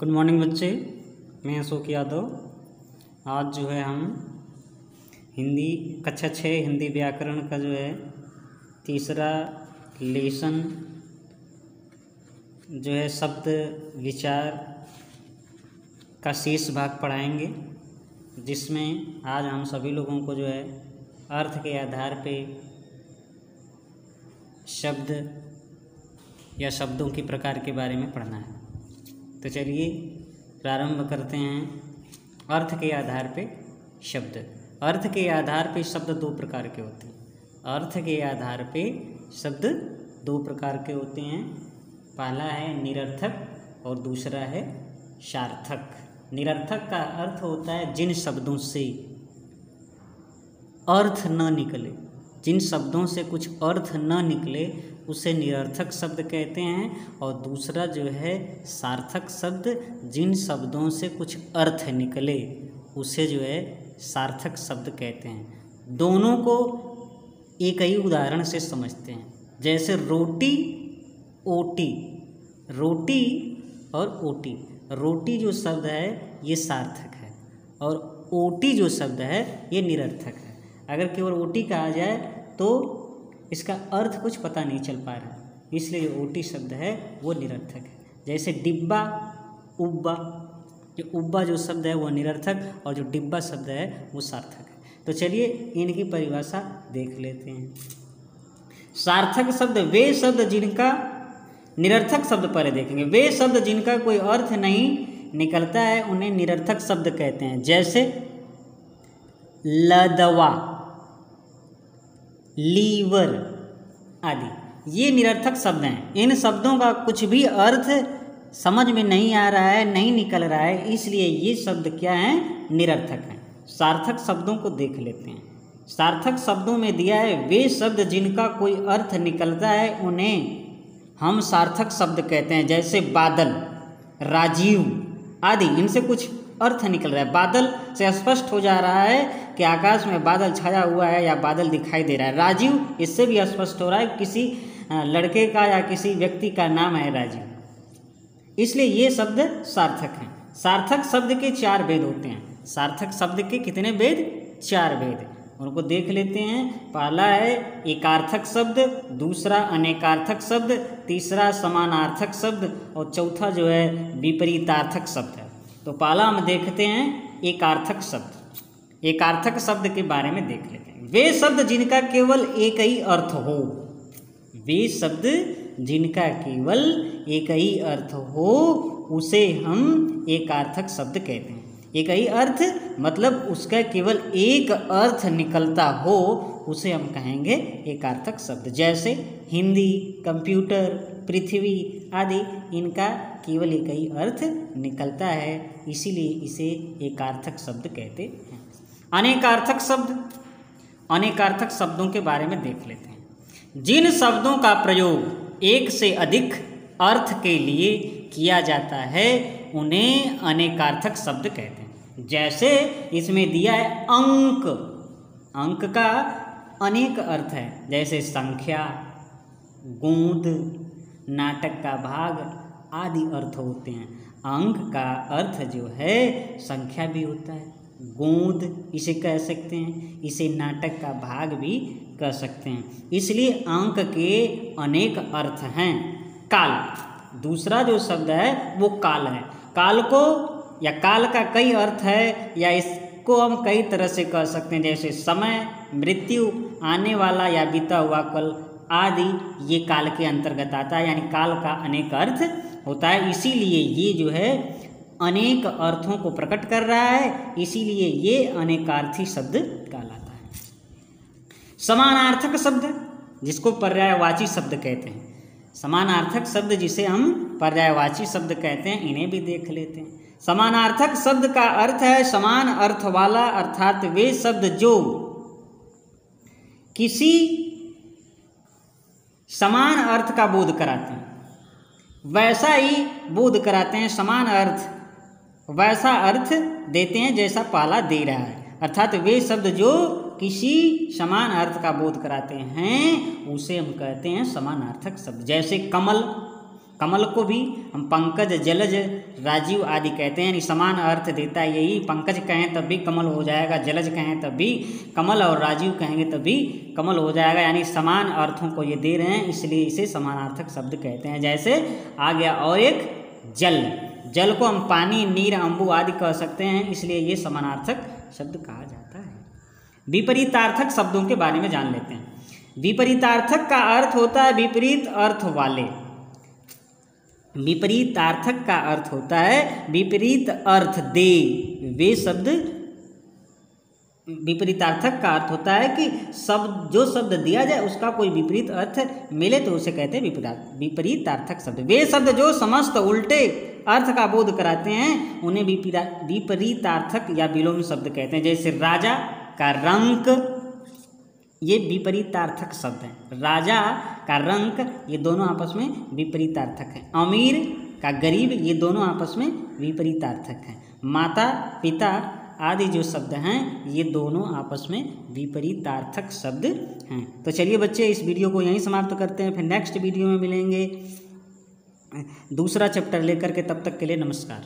Good morning बच्चे, मैं अशोक यादव। आज जो है हम हिंदी कक्षा 6 हिंदी व्याकरण का जो है तीसरा लेसन जो है शब्द विचार का शेष भाग पढ़ाएंगे, जिसमें आज हम सभी लोगों को जो है अर्थ के आधार पे शब्द या शब्दों के प्रकार के बारे में पढ़ना है। तो चलिए प्रारंभ करते हैं। अर्थ के आधार पे शब्द। अर्थ के आधार पे शब्द दो प्रकार के होते हैं। अर्थ के आधार पे शब्द दो प्रकार के होते हैं। पहला है निरर्थक और दूसरा है सार्थक। निरर्थक का अर्थ होता है जिन शब्दों से अर्थ न निकले, जिन शब्दों से कुछ अर्थ न निकले उसे निरर्थक शब्द कहते हैं। और दूसरा जो है सार्थक शब्द, जिन शब्दों से कुछ अर्थ निकले उसे जो है सार्थक शब्द कहते हैं। दोनों को एक ही उदाहरण से समझते हैं, जैसे रोटी ओटी। रोटी और ओटी, रोटी जो शब्द है ये सार्थक है और ओटी जो शब्द है ये निरर्थक है। अगर केवल ओटी कहा जाए तो इसका अर्थ कुछ पता नहीं चल पा रहा है, इसलिए जो ओटी शब्द है वो निरर्थक है। जैसे डिब्बा उब्बा, जो उब्बा जो शब्द है वो निरर्थक और जो डिब्बा शब्द है वो सार्थक है। तो चलिए इनकी परिभाषा देख लेते हैं। सार्थक शब्द वे शब्द जिनका, निरर्थक शब्द पहले देखेंगे। वे शब्द जिनका कोई अर्थ नहीं निकलता है उन्हें निरर्थक शब्द कहते हैं। जैसे लदवा, लीवर आदि, ये निरर्थक शब्द हैं। इन शब्दों का कुछ भी अर्थ समझ में नहीं आ रहा है, नहीं निकल रहा है, इसलिए ये शब्द क्या हैं? निरर्थक हैं। सार्थक शब्दों को देख लेते हैं। सार्थक शब्दों में दिया है वे शब्द जिनका कोई अर्थ निकलता है उन्हें हम सार्थक शब्द कहते हैं। जैसे बादल, राजीव आदि, इनसे कुछ अर्थ निकल रहा है। बादल से स्पष्ट हो जा रहा है कि आकाश में बादल छाया हुआ है या बादल दिखाई दे रहा है। राजीव, इससे भी स्पष्ट हो रहा है किसी लड़के का या किसी व्यक्ति का नाम है राजीव, इसलिए ये शब्द सार्थक हैं। सार्थक शब्द के 4 भेद होते हैं। सार्थक शब्द के कितने भेद? 4 भेद। उनको देख लेते हैं। पहला है एकार्थक शब्द, दूसरा अनेकार्थक शब्द, तीसरा समानार्थक शब्द और चौथा जो है विपरीतार्थक शब्द है। तो पहला हम देखते हैं एकार्थक शब्द। एकार्थक शब्द के बारे में देख लेते हैं। वे शब्द जिनका केवल एक ही अर्थ हो, वे शब्द जिनका केवल एक ही अर्थ हो उसे हम एकार्थक शब्द कहते हैं। एक ही अर्थ मतलब उसका केवल एक अर्थ निकलता हो उसे हम कहेंगे एकार्थक शब्द। जैसे हिंदी, कंप्यूटर, पृथ्वी आदि, इनका केवल एक ही अर्थ निकलता है, इसीलिए इसे एकार्थक शब्द कहते हैं। अनेकार्थक शब्द। अनेकार्थक शब्दों के बारे में देख लेते हैं। जिन शब्दों का प्रयोग एक से अधिक अर्थ के लिए किया जाता है उन्हें अनेकार्थक शब्द कहते हैं। जैसे इसमें दिया है अंक। अंक का अनेक अर्थ है, जैसे संख्या, गोंद, नाटक का भाग आदि अर्थ होते हैं। अंक का अर्थ जो है संख्या भी होता है, गोंद इसे कह सकते हैं, इसे नाटक का भाग भी कह सकते हैं। इसलिए अंक के अनेक अर्थ हैं। काल, दूसरा जो शब्द है वो काल है। काल को या काल का कई अर्थ है, या इसको हम कई तरह से कह सकते हैं, जैसे समय, मृत्यु, आने वाला या बीता हुआ कल आदि, ये काल के अंतर्गत आता है। यानी काल का अनेक अर्थ होता है, इसीलिए ये जो है अनेक अर्थों को प्रकट कर रहा है, इसीलिए ये अनेकार्थी शब्द कहलाता है। समानार्थक शब्द, जिसको पर्यायवाची शब्द कहते हैं। समानार्थक शब्द जिसे हम पर्यायवाची शब्द कहते हैं, इन्हें भी देख लेते हैं। समानार्थक शब्द का अर्थ है समान अर्थ वाला, अर्थात वे शब्द जो किसी समान अर्थ का बोध कराते हैं, वैसा ही बोध कराते हैं, समान अर्थ वैसा अर्थ देते हैं जैसा पहला दे रहा है। अर्थात वे शब्द जो किसी समान अर्थ का बोध कराते हैं उसे हम कहते हैं समानार्थक शब्द। जैसे कमल, कमल को भी हम पंकज, जलज, राजीव आदि कहते हैं, यानी समान अर्थ देता है यही। पंकज कहें तब भी कमल हो जाएगा, जलज कहें तब भी कमल, और राजीव कहेंगे तब भी कमल हो जाएगा, यानी समान अर्थों को ये दे रहे हैं, इसलिए इसे समानार्थक शब्द कहते हैं। जैसे आ गया और एक जल, जल को हम पानी, नीर, अम्बु आदि कह सकते हैं, इसलिए ये समानार्थक शब्द कहा जाता है। विपरीतार्थक शब्दों के बारे में जान लेते हैं। विपरीतार्थक का अर्थ होता है विपरीत अर्थ वाले। विपरीतार्थक का अर्थ होता है विपरीत अर्थ दे वे शब्द। विपरीतार्थक का अर्थ होता है कि शब्द, जो शब्द दिया जाए उसका कोई विपरीत अर्थ मिले तो उसे कहते हैं विपरीतार्थक शब्द। वे शब्द जो समस्त उल्टे अर्थ का बोध कराते हैं उन्हें विपरीतार्थक या विलोम शब्द कहते हैं। जैसे राजा का रंक, ये विपरीतार्थक शब्द है। राजा का रंक, ये दोनों आपस में विपरीतार्थक हैं। अमीर का गरीब, ये दोनों आपस में विपरीतार्थक हैं। माता, पिता आदि जो शब्द हैं ये दोनों आपस में विपरीतार्थक शब्द हैं। तो चलिए बच्चे, इस वीडियो को यहीं समाप्त करते हैं, फिर नेक्स्ट वीडियो में मिलेंगे दूसरा चैप्टर लेकर के। तब तक के लिए नमस्कार।